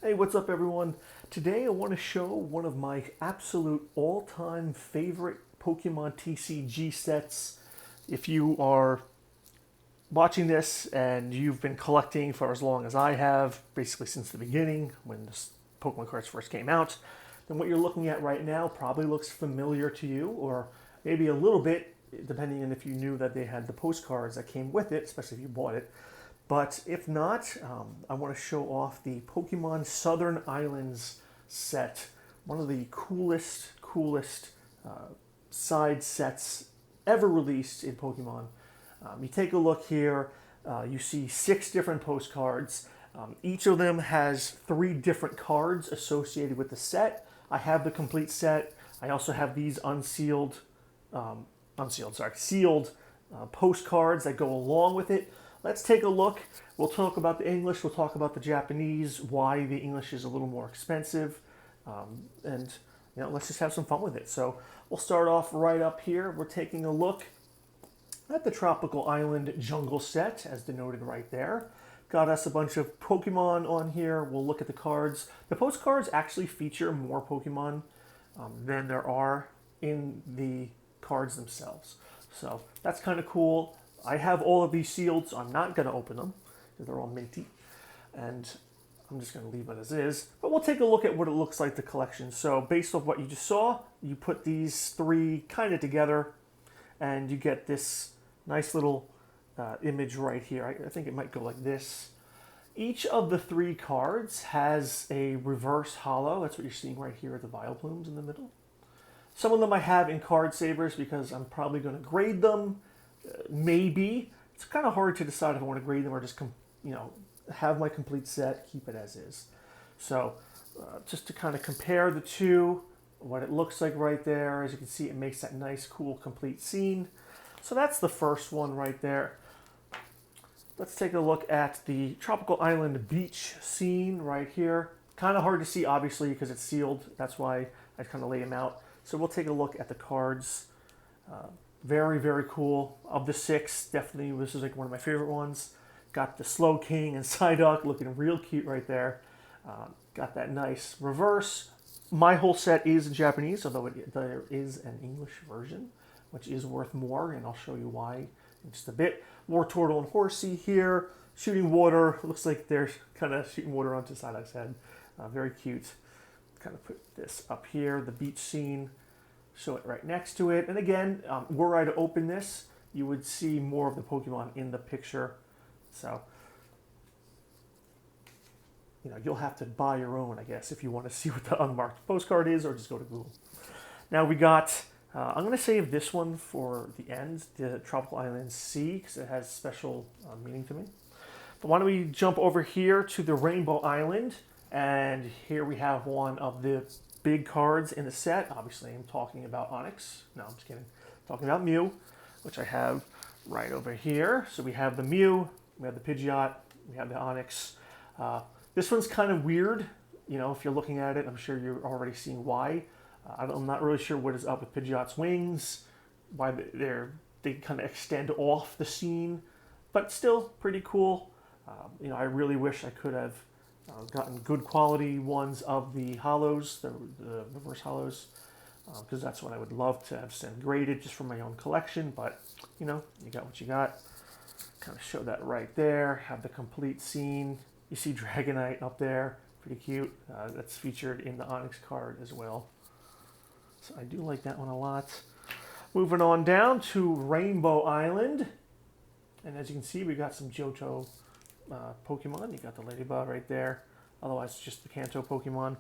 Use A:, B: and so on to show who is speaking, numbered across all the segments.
A: Hey, what's up everyone? Today I want to show one of my absolute all-time favorite Pokemon TCG sets. If you are watching this and you've been collecting for as long as I have, basically since the beginning when this Pokemon cards first came out, then what you're looking at right now probably looks familiar to you, or maybe a little bit, depending on if you knew that they had the postcards that came with it, especially if you bought it. But if not, I want to show off the Pokemon Southern Islands set. One of the coolest side sets ever released in Pokemon. You take a look here, you see 6 different postcards. Each of them has 3 different cards associated with the set. I have the complete set. I also have these sealed postcards that go along with it. Let's take a look. We'll talk about the English, we'll talk about the Japanese, why the English is a little more expensive, and let's just have some fun with it. So we'll start off right up here. We're taking a look at the Tropical Island Jungle set, as denoted right there. Got us a bunch of Pokemon on here. We'll look at the cards. The postcards actually feature more Pokemon than there are in the cards themselves. So that's kind of cool. I have all of these sealed, so I'm not going to open them because they're all minty. And I'm just going to leave it as is. But we'll take a look at what it looks like, the collection. So based off what you just saw, you put these 3 kind of together and you get this nice little image right here. I think it might go like this. Each of the 3 cards has a reverse holo. That's what you're seeing right here at the Vileplumes in the middle. Some of them I have in card savers because I'm probably going to grade them. Maybe. It's kind of hard to decide if I want to grade them or just have my complete set, keep it as is. So just to kind of compare the two, what it looks like right there, as you can see, it makes that nice, cool, complete scene. So that's the first one right there. Let's take a look at the Tropical Island beach scene right here. Kind of hard to see, obviously, because it's sealed. That's why I kind of laid them out. So we'll take a look at the cards. Very, very cool. Of the 6, definitely this is like one of my favorite ones. Got the Slow King and Psyduck looking real cute right there. Got that nice reverse. My whole set is in Japanese, although there is an English version, which is worth more, and I'll show you why in just a bit. Wartortle and Horsey here, shooting water. Looks like they're kind of shooting water onto Psyduck's head. Very cute. Kind of put this up here, the beach scene. Show it right next to it. And again, were I to open this, you would see more of the Pokemon in the picture. So, you'll have to buy your own, I guess, if you want to see what the unmarked postcard is, or just go to Google. Now we got, I'm going to save this one for the end, the Tropical Island Sea, because it has special meaning to me. But why don't we jump over here to the Rainbow Island, and here we have one of the big cards in the set. Obviously, I'm talking about Onix. No, I'm just kidding. I'm talking about Mew, which I have right over here. So we have the Mew, we have the Pidgeot, we have the Onix. This one's kind of weird. If you're looking at it, I'm sure you're already seeing why. I'm not really sure what is up with Pidgeot's wings, why they kind of extend off the scene, but still pretty cool. I really wish I could have gotten good quality ones of the holos, the reverse holos, because that's what I would love to have sent graded just for my own collection. But you got what you got. Kind of show that right there. Have the complete scene. You see Dragonite up there, pretty cute. That's featured in the Onix card as well. So I do like that one a lot. Moving on down to Rainbow Island, and as you can see, we got some Johto Pokemon. You got the Ladybug right there. Otherwise, it's just the Kanto Pokemon.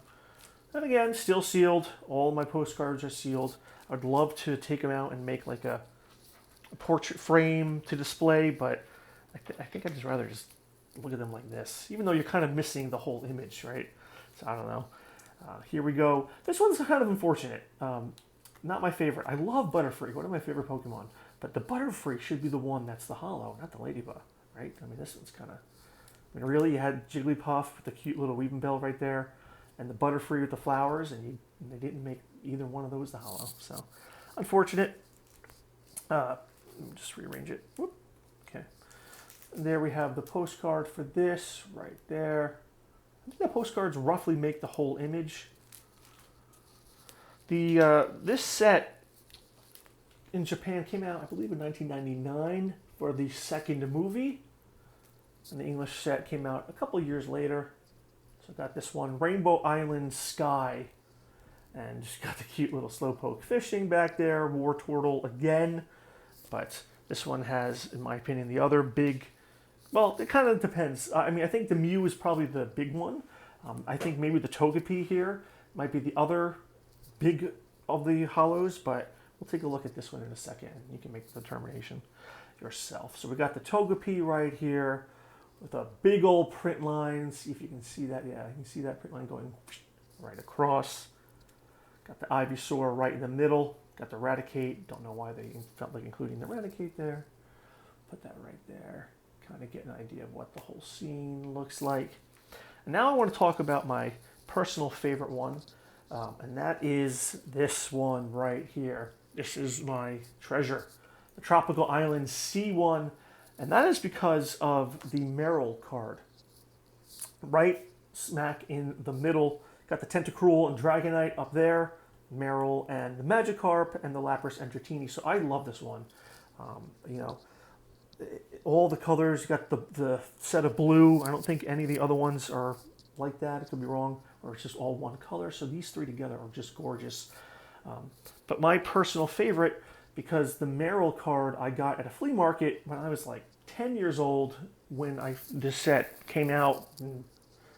A: And again, still sealed. All my postcards are sealed. I'd love to take them out and make like a portrait frame to display, but I think I'd just rather just look at them like this, even though you're kind of missing the whole image, right? So I don't know. Here we go. This one's kind of unfortunate. Not my favorite. I love Butterfree, one of my favorite Pokemon, but the Butterfree should be the one that's the holo, not the Ladybug, right? I mean, this one's kind of... really, you had Jigglypuff with the cute little Weepinbell right there, and the Butterfree with the flowers, and they didn't make either one of those the holo. So, unfortunate. Let me just rearrange it. Whoop. Okay. And there we have the postcard for this right there. I think the postcards roughly make the whole image. This set in Japan came out, I believe, in 1999 for the second movie. And the English set came out a couple years later. So I got this one, Rainbow Island Sky. And just got the cute little slowpoke fishing back there, War Turtle again. But this one has, in my opinion, the other big, well, it kind of depends. I mean, I think the Mew is probably the big one. I think maybe the Togepi here might be the other big of the hollows, but we'll take a look at this one in a second. You can make the determination yourself. So we got the Togepi right here with a big old print line. See if you can see that. Yeah, you can see that print line going right across. Got the Ivysaur right in the middle. Got the Raticate. Don't know why they felt like including the Raticate there. Put that right there. Kind of get an idea of what the whole scene looks like. And now I want to talk about my personal favorite one. And that is this one right here. This is my treasure. The Tropical Island C1. And that is because of the Meryl card. Right smack in the middle. Got the Tentacruel and Dragonite up there, Meryl and the Magikarp and the Lapras and Dratini. So I love this one. You know, all the colors. You got the set of blue. I don't think any of the other ones are like that. It could be wrong, or it's just all one color. So these three together are just gorgeous. But my personal favorite, because the Meryl card I got at a flea market when I was like 10 years old, when this set came out in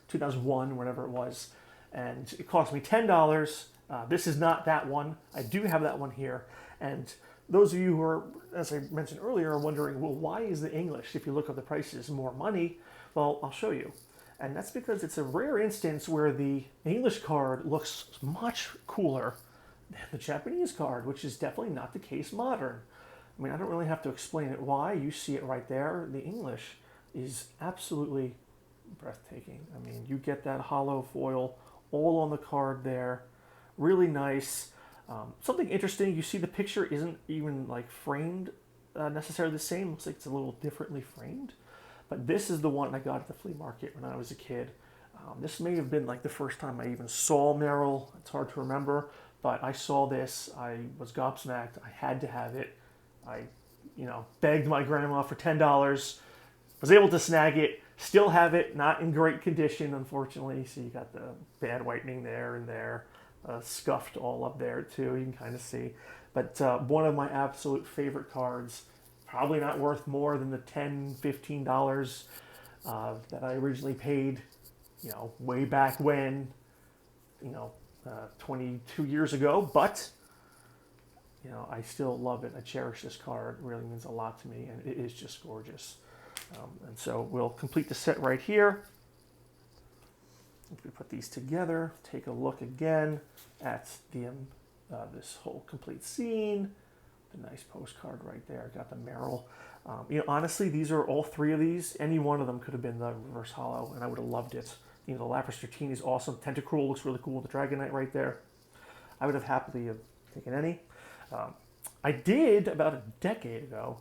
A: 2001, whatever it was. And it cost me $10. This is not that one. I do have that one here. And those of you who are, as I mentioned earlier, are wondering, well, why is the English, if you look up the prices, more money? Well, I'll show you. And that's because it's a rare instance where the English card looks much cooler than the Japanese card, which is definitely not the case modern. I mean, I don't really have to explain it why. You see it right there. The English is absolutely breathtaking. I mean, you get that hollow foil all on the card there. Really nice. Something interesting, you see the picture isn't even like framed necessarily the same. Looks like it's a little differently framed. But this is the one I got at the flea market when I was a kid. This may have been like the first time I even saw Meryl. It's hard to remember, but I saw this. I was gobsmacked. I had to have it. I, begged my grandma for $10. Was able to snag it. Still have it, not in great condition, unfortunately. So you got the bad whitening there and there, scuffed all up there too. You can kind of see. But one of my absolute favorite cards. Probably not worth more than the $10, $15 that I originally paid, way back when, 22 years ago. But, I still love it. I cherish this card. It really means a lot to me, and it is just gorgeous. And so we'll complete the set right here. If we put these together, take a look again at the this whole complete scene. The nice postcard right there. Got the Meryl. Honestly, these are all three of these. Any one of them could have been the reverse hollow, and I would have loved it. The Lapras Dratini is awesome. Tentacruel looks really cool with the Dragonite right there. I would have happily have taken any. I did, about a decade ago,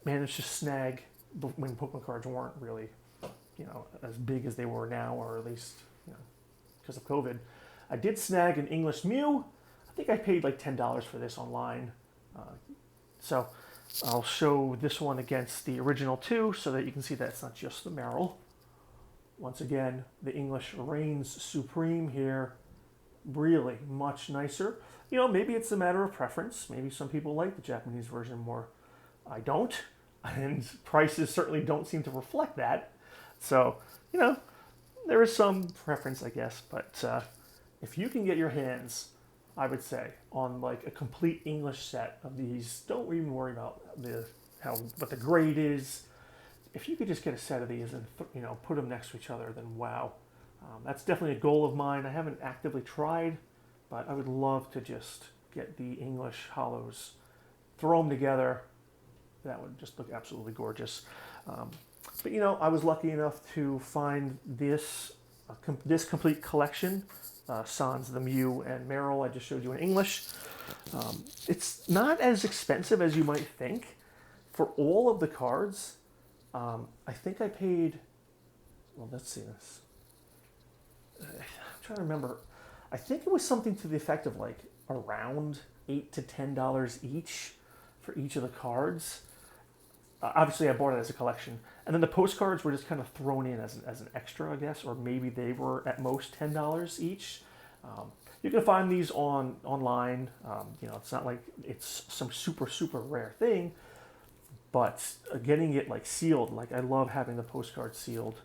A: managed to snag, when Pokemon cards weren't really, as big as they were now, or at least, because of COVID. I did snag an English Mew. I think I paid like $10 for this online. So I'll show this one against the original two so that you can see that it's not just the Meryl. Once again, the English reigns supreme here. Really much nicer. Maybe it's a matter of preference. Maybe some people like the Japanese version more. I don't. And prices certainly don't seem to reflect that. So, there is some preference, I guess. But if you can get your hands, I would say, on like a complete English set of these, don't even worry about what the grade is. If you could just get a set of these and put them next to each other, then wow. That's definitely a goal of mine. I haven't actively tried, but I would love to just get the English hollows, throw them together. That would just look absolutely gorgeous. But I was lucky enough to find this complete collection. Sans, the Mew, and Meryl I just showed you in English. It's not as expensive as you might think. For all of the cards, I think I paid, well, let's see this. trying to remember. I think it was something to the effect of like around $8 to $10 each for each of the cards. Obviously, I bought it as a collection, and then the postcards were just kind of thrown in as an extra, I guess, or maybe they were at most $10 each. You can find these online. It's not like it's some super rare thing, but getting it like sealed, like I love having the postcard sealed.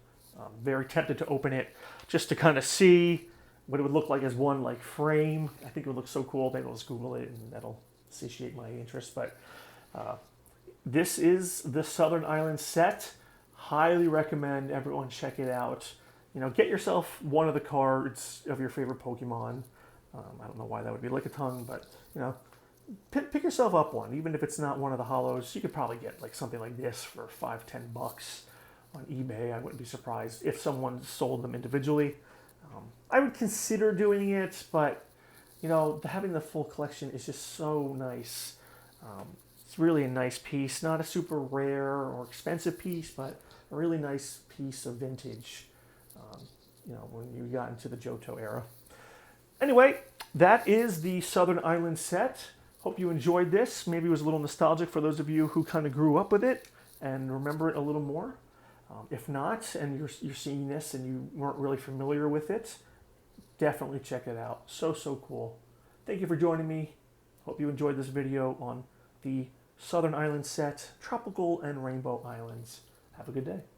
A: Very tempted to open it just to kind of see what it would look like as one like frame. I think it would look so cool. Maybe I'll just Google it and that'll satiate my interest. But this is the Southern Island set. Highly recommend everyone check it out. Get yourself one of the cards of your favorite Pokemon. I don't know why that would be Lickitung, but pick yourself up one. Even if it's not one of the hollows, you could probably get like something like this for $5-10 on eBay. I wouldn't be surprised if someone sold them individually. I would consider doing it, but having the full collection is just so nice. It's really a nice piece, not a super rare or expensive piece, but a really nice piece of vintage. When you got into the Johto era. Anyway, that is the Southern Island set. Hope you enjoyed this. Maybe it was a little nostalgic for those of you who kind of grew up with it and remember it a little more. If not, and you're seeing this and you weren't really familiar with it, definitely check it out. So cool. Thank you for joining me. Hope you enjoyed this video on the Southern Island set, Tropical and Rainbow Islands. Have a good day.